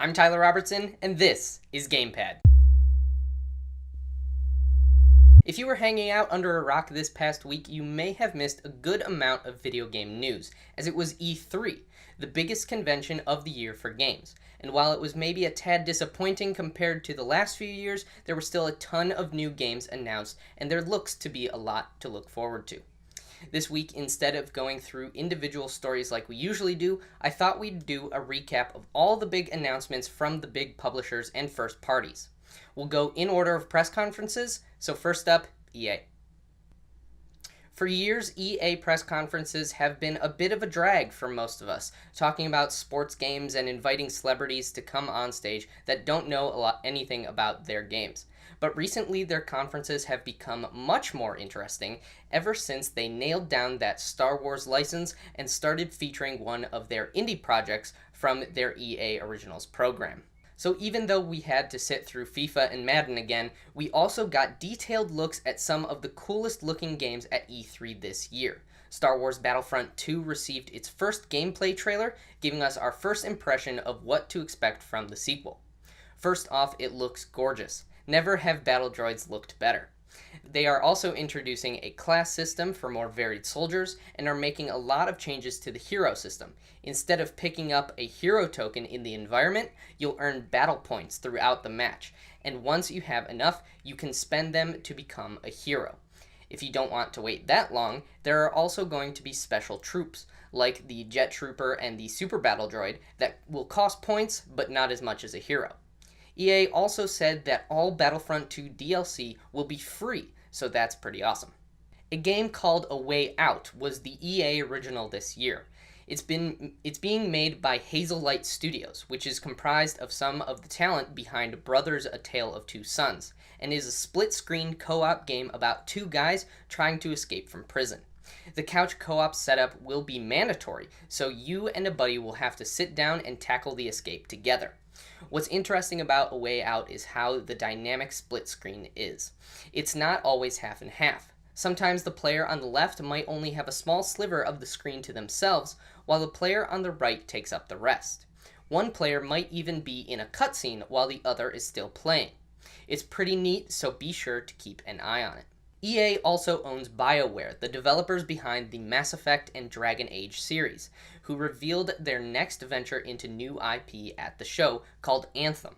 I'm Tyler Robertson, and this is Gamepad. If you were hanging out under a rock this past week, you may have missed a good amount of video game news, as it was E3, the biggest convention of the year for games. And while it was maybe a tad disappointing compared to the last few years, there were still a ton of new games announced, and there looks to be a lot to look forward to. This week, instead of going through individual stories like we usually do, I thought we'd do a recap of all the big announcements from the big publishers and first parties. We'll go in order of press conferences, so first up, EA. For years, EA press conferences have been a bit of a drag for most of us, talking about sports games and inviting celebrities to come on stage that don't know anything about their games. But recently, their conferences have become much more interesting ever since they nailed down that Star Wars license and started featuring one of their indie projects from their EA Originals program. So even though we had to sit through FIFA and Madden again, we also got detailed looks at some of the coolest looking games at E3 this year. Star Wars Battlefront 2 received its first gameplay trailer, giving us our first impression of what to expect from the sequel. First off, it looks gorgeous. Never have battle droids looked better. They are also introducing a class system for more varied soldiers and are making a lot of changes to the hero system. Instead of picking up a hero token in the environment, you'll earn battle points throughout the match, and once you have enough, you can spend them to become a hero. If you don't want to wait that long, there are also going to be special troops, like the Jet Trooper and the Super Battle Droid, that will cost points, but not as much as a hero. EA also said that all Battlefront 2 DLC will be free, so that's pretty awesome. A game called A Way Out was the EA original this year. It's being made by Hazelight Studios, which is comprised of some of the talent behind Brothers: A Tale of Two Sons, and is a split-screen co-op game about two guys trying to escape from prison. The couch co-op setup will be mandatory, so you and a buddy will have to sit down and tackle the escape together. What's interesting about A Way Out is how the dynamic split screen is. It's not always half and half. Sometimes the player on the left might only have a small sliver of the screen to themselves, while the player on the right takes up the rest. One player might even be in a cutscene while the other is still playing. It's pretty neat, so be sure to keep an eye on it. EA also owns BioWare, the developers behind the Mass Effect and Dragon Age series, who revealed their next venture into new IP at the show called Anthem.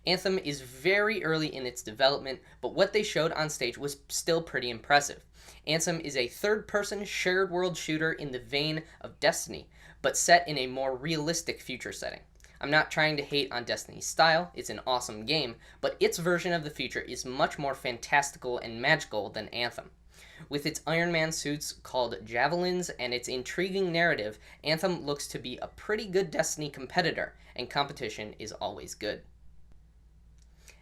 Anthem is very early in its development, but what they showed on stage was still pretty impressive. Anthem is a third-person shared world shooter in the vein of Destiny, but set in a more realistic future setting. I'm not trying to hate on Destiny's style, it's an awesome game, but its version of the future is much more fantastical and magical than Anthem. With its Iron Man suits called Javelins and its intriguing narrative, Anthem looks to be a pretty good Destiny competitor, and competition is always good.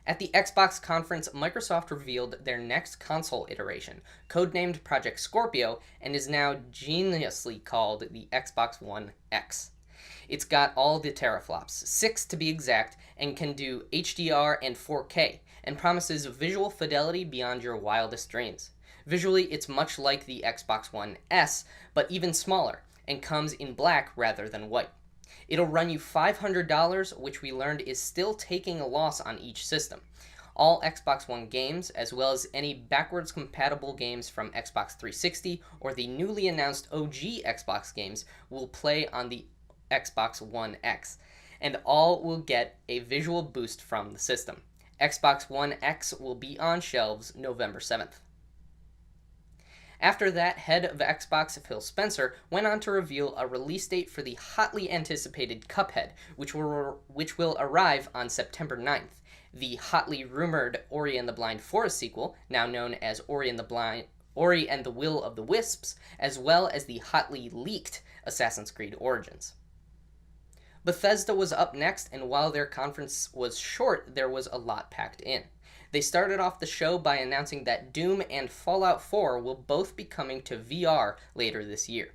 At the Xbox conference, Microsoft revealed their next console iteration, codenamed Project Scorpio, and is now geniusly called the Xbox One X. It's got all the teraflops, 6 to be exact, and can do HDR and 4K, and promises visual fidelity beyond your wildest dreams. Visually, it's much like the Xbox One S, but even smaller, and comes in black rather than white. It'll run you $500, which we learned is still taking a loss on each system. All Xbox One games, as well as any backwards compatible games from Xbox 360 or the newly announced OG Xbox games, will play on the Xbox One X, and all will get a visual boost from the system. Xbox One X will be on shelves November 7th. After that, head of Xbox Phil Spencer went on to reveal a release date for the hotly anticipated Cuphead, which will arrive on September 9th. The hotly rumored Ori and the Blind Forest sequel, now known as Ori and the Will of the Wisps, as well as the hotly leaked Assassin's Creed Origins. Bethesda was up next, and while their conference was short, there was a lot packed in. They started off the show by announcing that Doom and Fallout 4 will both be coming to VR later this year.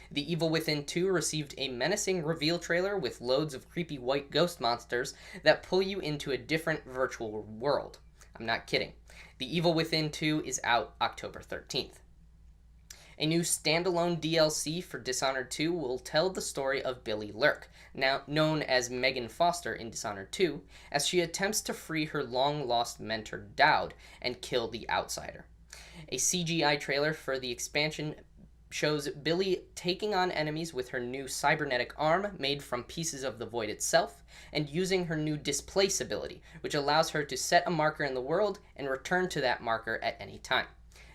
The Evil Within 2 received a menacing reveal trailer with loads of creepy white ghost monsters that pull you into a different virtual world. I'm not kidding. The Evil Within 2 is out October 13th. A new standalone DLC for Dishonored 2 will tell the story of Billy Lurk, now known as Megan Foster in Dishonored 2, as she attempts to free her long-lost mentor Dowd and kill the Outsider. A CGI trailer for the expansion shows Billy taking on enemies with her new cybernetic arm made from pieces of the Void itself, and using her new Displace ability, which allows her to set a marker in the world and return to that marker at any time.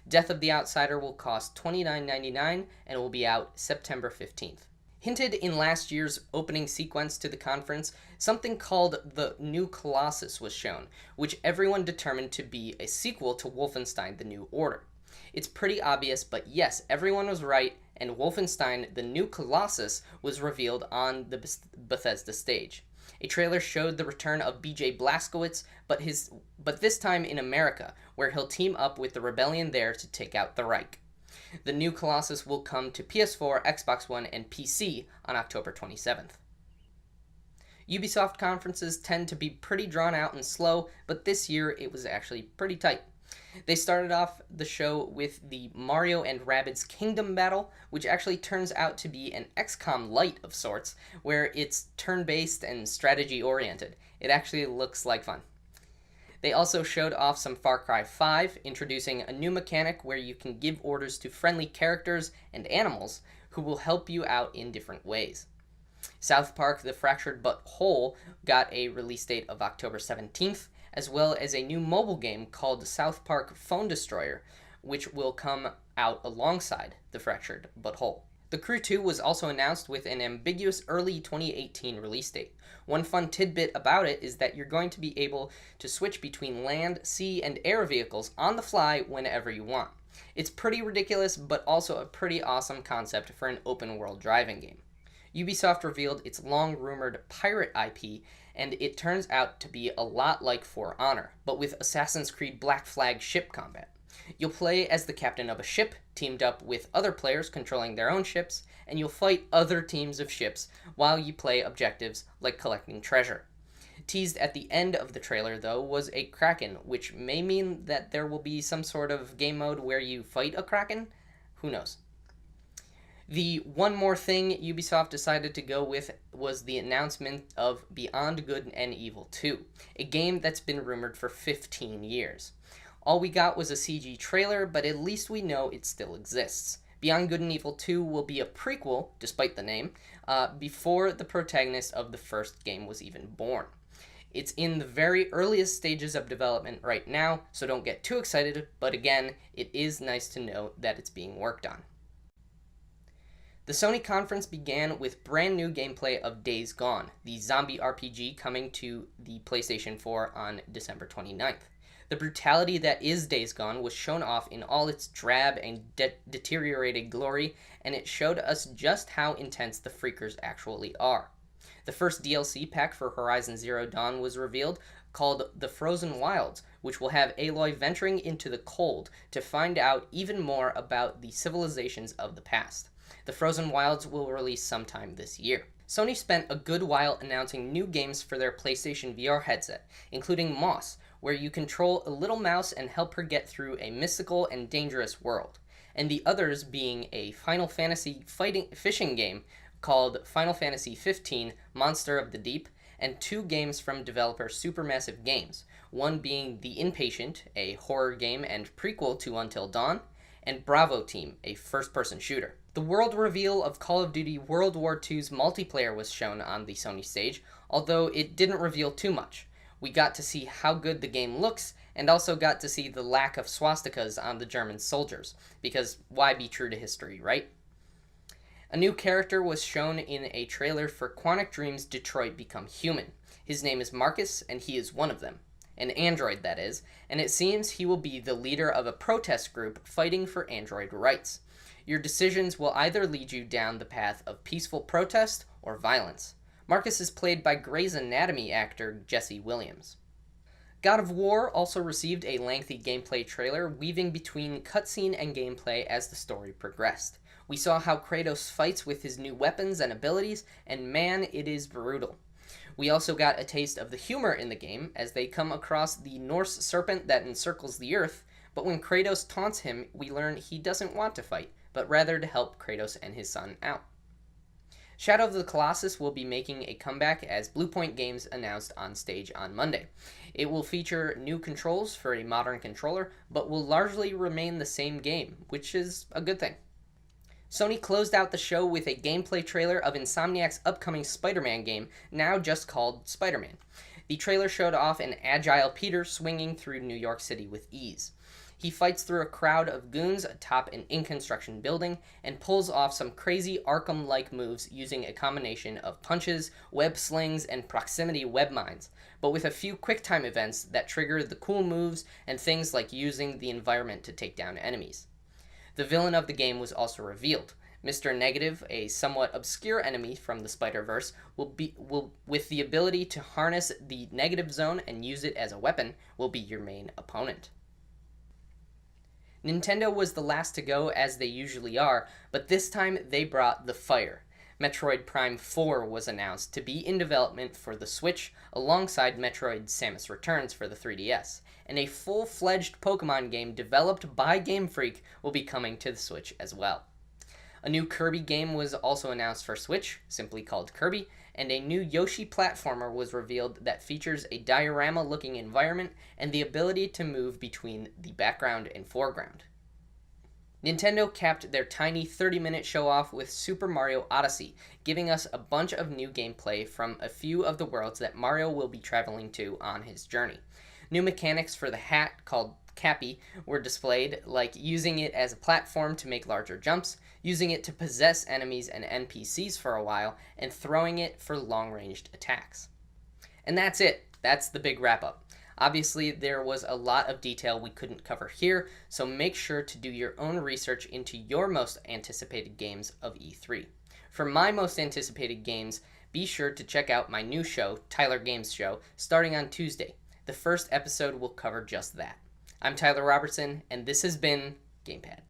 Death of the Outsider will cost $29.99 and will be out September 15th. Hinted in last year's opening sequence to the conference, something called the New Colossus was shown, which everyone determined to be a sequel to Wolfenstein: The New Order. It's pretty obvious, but yes, everyone was right, and Wolfenstein: The New Colossus was revealed on the Bethesda stage. A trailer showed the return of BJ Blazkowicz, but this time in America, where he'll team up with the rebellion there to take out the Reich. The New Colossus will come to PS4, Xbox One, and PC on October 27th. Ubisoft conferences tend to be pretty drawn out and slow, but this year it was actually pretty tight. They started off the show with the Mario and Rabbids Kingdom Battle, which actually turns out to be an XCOM light of sorts, where it's turn-based and strategy-oriented. It actually looks like fun. They also showed off some Far Cry 5, introducing a new mechanic where you can give orders to friendly characters and animals who will help you out in different ways. South Park: The Fractured But Whole got a release date of October 17th, as well as a new mobile game called South Park Phone Destroyer, which will come out alongside The Fractured But Whole. The Crew 2 was also announced with an ambiguous early 2018 release date. One fun tidbit about it is that you're going to be able to switch between land, sea, and air vehicles on the fly whenever you want. It's pretty ridiculous, but also a pretty awesome concept for an open-world driving game. Ubisoft revealed its long-rumored pirate IP, and it turns out to be a lot like For Honor, but with Assassin's Creed Black Flag ship combat. You'll play as the captain of a ship, teamed up with other players controlling their own ships, and you'll fight other teams of ships while you play objectives like collecting treasure. Teased at the end of the trailer, though, was a kraken, which may mean that there will be some sort of game mode where you fight a kraken? Who knows? The one more thing Ubisoft decided to go with was the announcement of Beyond Good and Evil 2, a game that's been rumored for 15 years. All we got was a CG trailer, but at least we know it still exists. Beyond Good and Evil 2 will be a prequel, despite the name, before the protagonist of the first game was even born. It's in the very earliest stages of development right now, so don't get too excited, but again, it is nice to know that it's being worked on. The Sony conference began with brand new gameplay of Days Gone, the zombie RPG coming to the PlayStation 4 on December 29th. The brutality that is Days Gone was shown off in all its drab and deteriorated glory, and it showed us just how intense the Freakers actually are. The first DLC pack for Horizon Zero Dawn was revealed, called The Frozen Wilds, which will have Aloy venturing into the cold to find out even more about the civilizations of the past. The Frozen Wilds will release sometime this year. Sony spent a good while announcing new games for their PlayStation VR headset, including Moss, where you control a little mouse and help her get through a mystical and dangerous world, and the others being a Final Fantasy fishing game called Final Fantasy XV Monster of the Deep, and two games from developer Supermassive Games, one being The Inpatient, a horror game and prequel to Until Dawn, and Bravo Team, a first-person shooter. The world reveal of Call of Duty World War II's multiplayer was shown on the Sony stage, although it didn't reveal too much. We got to see how good the game looks, and also got to see the lack of swastikas on the German soldiers, because why be true to history, right? A new character was shown in a trailer for Quantic Dream's Detroit Become Human. His name is Marcus, and he is one of them. An android, that is, and it seems he will be the leader of a protest group fighting for android rights. Your decisions will either lead you down the path of peaceful protest or violence. Marcus is played by Grey's Anatomy actor Jesse Williams. God of War also received a lengthy gameplay trailer weaving between cutscene and gameplay as the story progressed. We saw how Kratos fights with his new weapons and abilities, and man, it is brutal. We also got a taste of the humor in the game as they come across the Norse serpent that encircles the earth, but when Kratos taunts him, we learn he doesn't want to fight, but rather to help Kratos and his son out. Shadow of the Colossus will be making a comeback as Bluepoint Games announced on stage on Monday. It will feature new controls for a modern controller, but will largely remain the same game, which is a good thing. Sony closed out the show with a gameplay trailer of Insomniac's upcoming Spider-Man game, now just called Spider-Man. The trailer showed off an agile Peter swinging through New York City with ease. He fights through a crowd of goons atop an in-construction building and pulls off some crazy Arkham-like moves using a combination of punches, web slings, and proximity web mines, but with a few quick-time events that trigger the cool moves and things like using the environment to take down enemies. The villain of the game was also revealed. Mr. Negative, a somewhat obscure enemy from the Spider-Verse, will with the ability to harness the negative zone and use it as a weapon, will be your main opponent. Nintendo was the last to go, as they usually are, but this time they brought the fire. Metroid Prime 4 was announced to be in development for the Switch, alongside Metroid Samus Returns for the 3DS, and a full-fledged Pokemon game developed by Game Freak will be coming to the Switch as well. A new Kirby game was also announced for Switch, simply called Kirby, and a new Yoshi platformer was revealed that features a diorama-looking environment and the ability to move between the background and foreground. Nintendo capped their tiny 30-minute show-off with Super Mario Odyssey, giving us a bunch of new gameplay from a few of the worlds that Mario will be traveling to on his journey. New mechanics for the hat, called Cappy, were displayed, like using it as a platform to make larger jumps, using it to possess enemies and NPCs for a while, and throwing it for long-ranged attacks. And that's it. That's the big wrap-up. Obviously, there was a lot of detail we couldn't cover here, so make sure to do your own research into your most anticipated games of E3. For my most anticipated games, be sure to check out my new show, Tyler Games Show, starting on Tuesday. The first episode will cover just that. I'm Tyler Robertson, and this has been Gamepad.